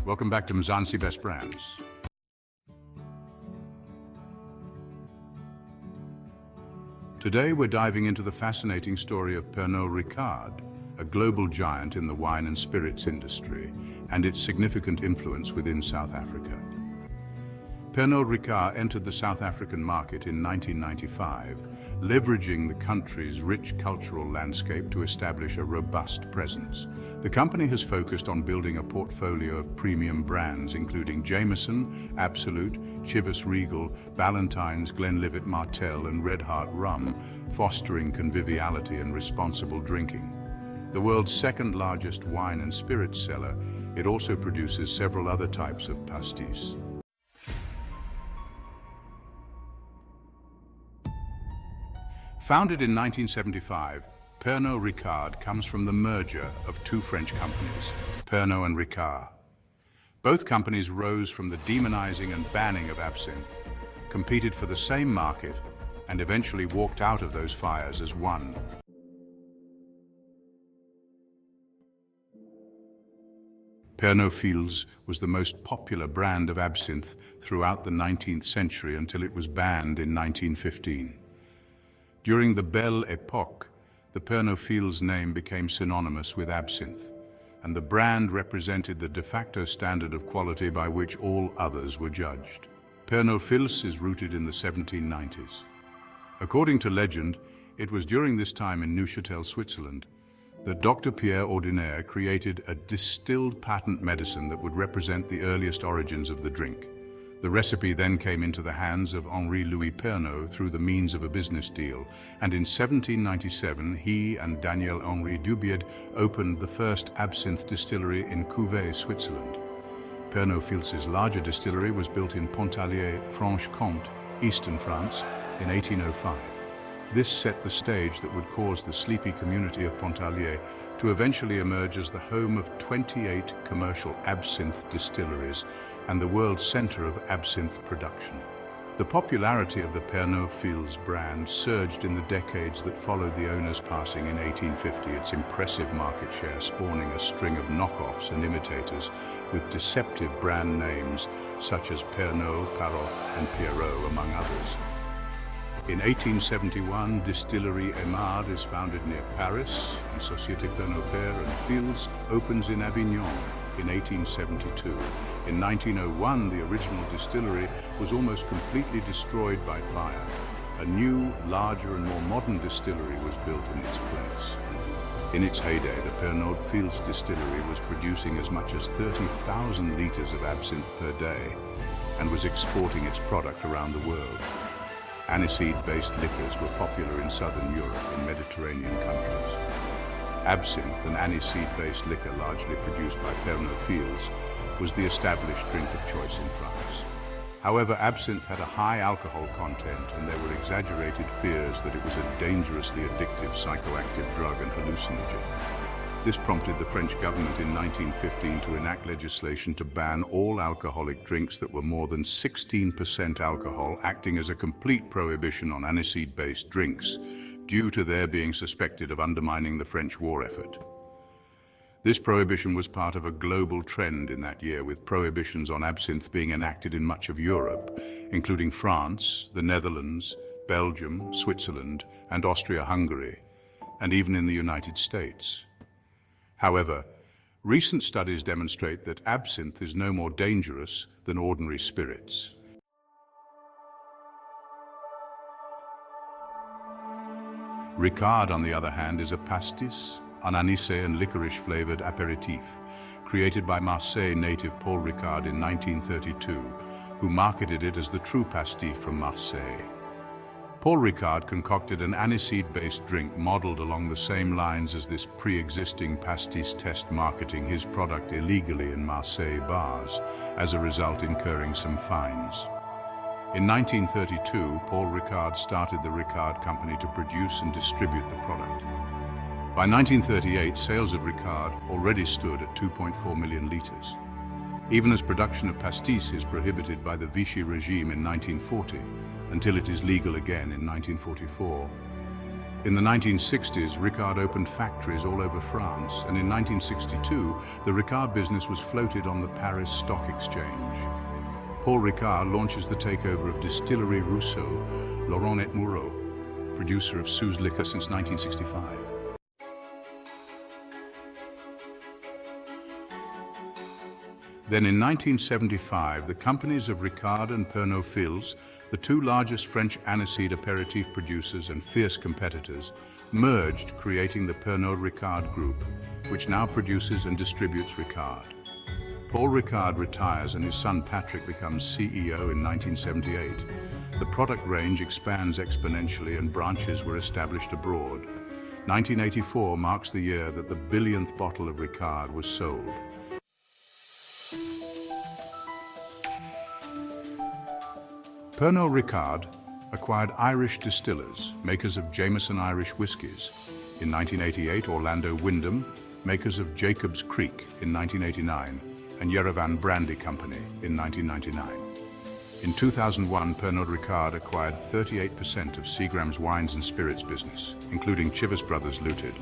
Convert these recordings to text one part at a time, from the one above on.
Welcome back to Mzansi Best Brands. Today we're diving into the fascinating story of Pernod Ricard, a global giant in the wine and spirits industry, and its significant influence within South Africa. Pernod Ricard entered the South African market in 1995, leveraging the country's rich cultural landscape to establish a robust presence. The company has focused on building a portfolio of premium brands including Jameson, Absolut, Chivas Regal, Ballantine's, Glenlivet Martell and Red Heart Rum, fostering conviviality and responsible drinking. The world's second largest wine and spirits seller, it also produces several other types of pastis. Founded in 1975, Pernod Ricard comes from the merger of two French companies, Pernod and Ricard. Both companies rose from the demonizing and banning of absinthe, competed for the same market, and eventually walked out of those fires as one. Pernod Ricard was the most popular brand of absinthe throughout the 19th century until it was banned in 1915. During the Belle Époque, the Pernod Ricard's name became synonymous with absinthe, and the brand represented the de facto standard of quality by which all others were judged. Pernod Ricard is rooted in the 1790s. According to legend, it was during this time in Neuchâtel, Switzerland, that Dr. Pierre Ordinaire created a distilled patent medicine that would represent the earliest origins of the drink. The recipe then came into the hands of Henri-Louis Pernod through the means of a business deal, and in 1797 he and Daniel-Henri Dubied opened the first absinthe distillery in Cuvée, Switzerland. Pernod Ricard's larger distillery was built in Pontarlier, Franche-Comté, eastern France, in 1805. This set the stage that would cause the sleepy community of Pontarlier to eventually emerge as the home of 28 commercial absinthe distilleries and the world's center of absinthe production. The popularity of the Pernod Ricard brand surged in the decades that followed the owner's passing in 1850, its impressive market share spawning a string of knockoffs and imitators with deceptive brand names such as Pernod, Parot, and Pierrot, among others. In 1871, Distillerie Aimard is founded near Paris, and Société Pernod Père and Fields opens in Avignon in 1872. In 1901, the original distillery was almost completely destroyed by fire. A new, larger and more modern distillery was built in its place. In its heyday, the Pernod Ricard distillery was producing as much as 30,000 litres of absinthe per day and was exporting its product around the world. Aniseed-based liquors were popular in southern Europe and Mediterranean countries. Absinthe, an aniseed-based liquor largely produced by Pernod Ricard, was the established drink of choice in France. However, absinthe had a high alcohol content, and there were exaggerated fears that it was a dangerously addictive psychoactive drug and hallucinogen. This prompted the French government in 1915 to enact legislation to ban all alcoholic drinks that were more than 16% alcohol, acting as a complete prohibition on aniseed-based drinks, due to their being suspected of undermining the French war effort. This prohibition was part of a global trend in that year, with prohibitions on absinthe being enacted in much of Europe, including France, the Netherlands, Belgium, Switzerland, and Austria-Hungary, and even in the United States. However, recent studies demonstrate that absinthe is no more dangerous than ordinary spirits. Ricard, on the other hand, is a pastis, an anisé and licorice-flavored apéritif, created by Marseille native Paul Ricard in 1932, who marketed it as the true pastis from Marseille. Paul Ricard concocted an aniseed-based drink modeled along the same lines as this pre-existing pastis test, marketing his product illegally in Marseille bars, as a result incurring some fines. In 1932, Paul Ricard started the Ricard Company to produce and distribute the product. By 1938, sales of Ricard already stood at 2.4 million litres. Even as production of pastis is prohibited by the Vichy regime in 1940, until it is legal again in 1944. In the 1960s, Ricard opened factories all over France, and in 1962, the Ricard business was floated on the Paris Stock Exchange. Paul Ricard launches the takeover of Distillerie Rousseau, Laurent et Moreau, producer of Suze liquor since 1965. Then in 1975, the companies of Ricard and Pernod Ricard, the two largest French aniseed aperitif producers and fierce competitors, merged, creating the Pernod Ricard Group, which now produces and distributes Ricard. Paul Ricard retires and his son Patrick becomes CEO in 1978. The product range expands exponentially and branches were established abroad. 1984 marks the year that the billionth bottle of Ricard was sold. Pernod Ricard acquired Irish distillers, makers of Jameson Irish whiskies. In 1988, Orlando Wyndham, makers of Jacob's Creek in 1989, and Yerevan Brandy Company in 1999. In 2001, Pernod Ricard acquired 38% of Seagram's wines and spirits business, including Chivas Brothers Limited,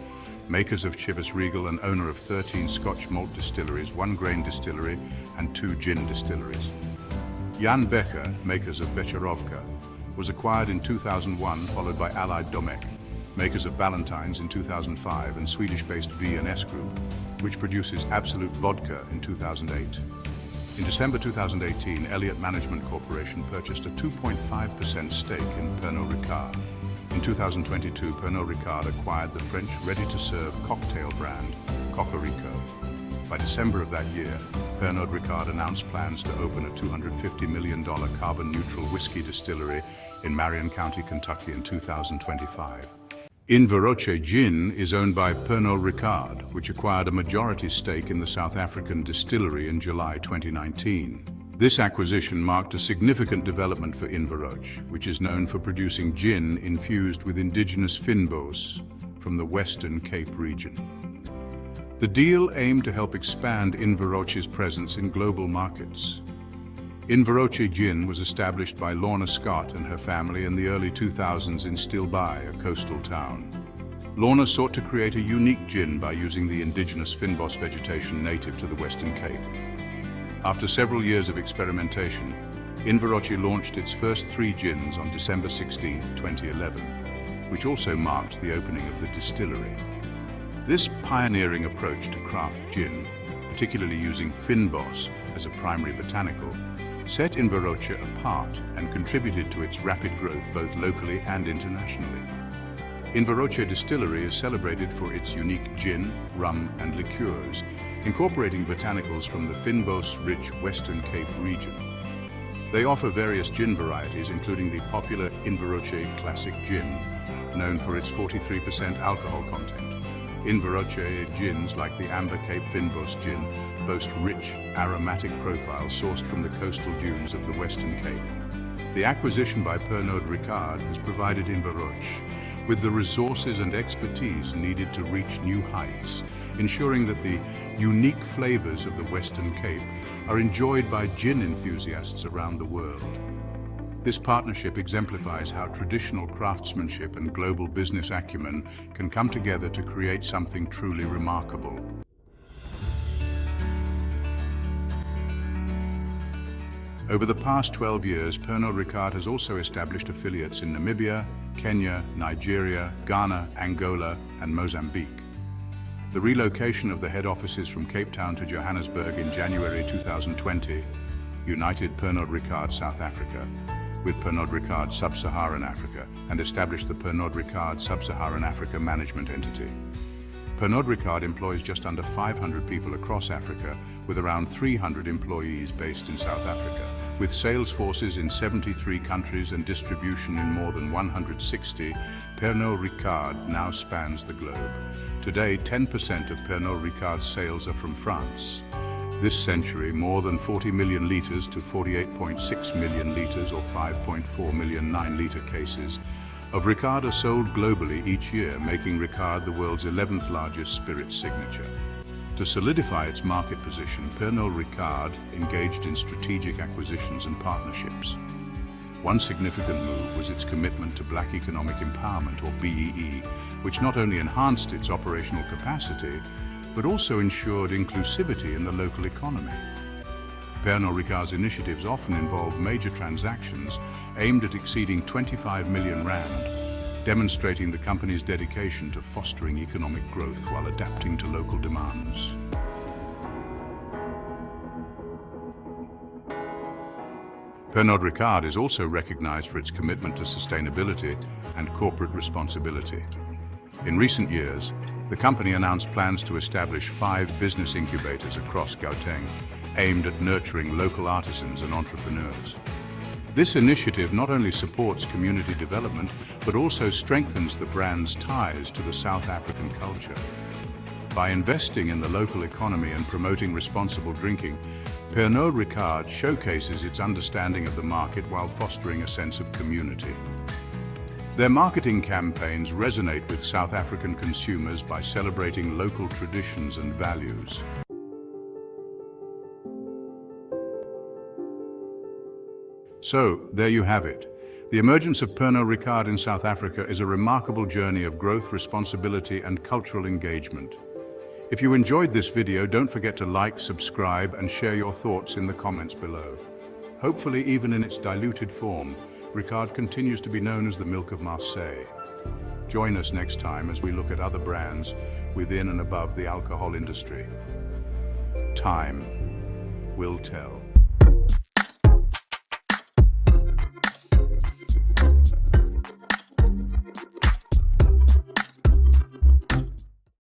makers of Chivas Regal and owner of 13 Scotch malt distilleries, 1 grain distillery, and 2 gin distilleries. Jan Becher, makers of Becherovka, was acquired in 2001, followed by Allied Domecq, makers of Ballantine's in 2005, and Swedish-based V&S Group, which produces Absolut vodka in 2008. In December 2018, Elliott Management Corporation purchased a 2.5% stake in Pernod Ricard. In 2022, Pernod Ricard acquired the French ready-to-serve cocktail brand Cocorico. By December of that year, Pernod Ricard announced plans to open a $250 million carbon-neutral whiskey distillery in Marion County, Kentucky in 2025. Inverrochy Gin is owned by Pernod Ricard, which acquired a majority stake in the South African distillery in July 2019. This acquisition marked a significant development for Inverrochy, which is known for producing gin infused with indigenous Fynbos from the Western Cape region. The deal aimed to help expand Inverrochy's presence in global markets. Inverrochy Gin was established by Lorna Scott and her family in the early 2000s in Stilbaai, a coastal town. Lorna sought to create a unique gin by using the indigenous Fynbos vegetation native to the Western Cape. After several years of experimentation, Inverrochy launched its first 3 gins on December 16, 2011, which also marked the opening of the distillery. This pioneering approach to craft gin, particularly using Fynbos as a primary botanical, set Inverrochy apart and contributed to its rapid growth both locally and internationally. Inverrochy Distillery is celebrated for its unique gin, rum and liqueurs, incorporating botanicals from the Fynbos-rich Western Cape region. They offer various gin varieties, including the popular Inverrochy Classic Gin, known for its 43% alcohol content. Inverrochy gins, like the Amber Cape Fynbos gin, boast rich, aromatic profiles sourced from the coastal dunes of the Western Cape. The acquisition by Pernod Ricard has provided Inverrochy with the resources and expertise needed to reach new heights, ensuring that the unique flavors of the Western Cape are enjoyed by gin enthusiasts around the world. This partnership exemplifies how traditional craftsmanship and global business acumen can come together to create something truly remarkable. Over the past 12 years, Pernod Ricard has also established affiliates in Namibia, Kenya, Nigeria, Ghana, Angola, and Mozambique. The relocation of the head offices from Cape Town to Johannesburg in January 2020 united Pernod Ricard South Africa with Pernod Ricard Sub-Saharan Africa and established the Pernod Ricard Sub-Saharan Africa Management Entity. Pernod Ricard employs just under 500 people across Africa, with around 300 employees based in South Africa. With sales forces in 73 countries and distribution in more than 160, Pernod Ricard now spans the globe. Today, 10% of Pernod Ricard's sales are from France. This century, more than 40 million litres to 48.6 million litres or 5.4 million 9-litre cases of Ricard are sold globally each year, making Ricard the world's 11th largest spirit signature. To solidify its market position, Pernod Ricard engaged in strategic acquisitions and partnerships. One significant move was its commitment to Black Economic Empowerment, or BEE, which not only enhanced its operational capacity, but also ensured inclusivity in the local economy. Pernod Ricard's initiatives often involve major transactions aimed at exceeding 25 million rand, demonstrating the company's dedication to fostering economic growth while adapting to local demands. Pernod Ricard is also recognized for its commitment to sustainability and corporate responsibility. In recent years, the company announced plans to establish 5 business incubators across Gauteng, aimed at nurturing local artisans and entrepreneurs. This initiative not only supports community development, but also strengthens the brand's ties to the South African culture. By investing in the local economy and promoting responsible drinking, Pernod Ricard showcases its understanding of the market while fostering a sense of community. Their marketing campaigns resonate with South African consumers by celebrating local traditions and values. So, there you have it. The emergence of Pernod Ricard in South Africa is a remarkable journey of growth, responsibility, and cultural engagement. If you enjoyed this video, don't forget to like, subscribe, and share your thoughts in the comments below. Hopefully, even in its diluted form, Ricard continues to be known as the Milk of Marseille. Join us next time as we look at other brands within and above the alcohol industry. Time will tell.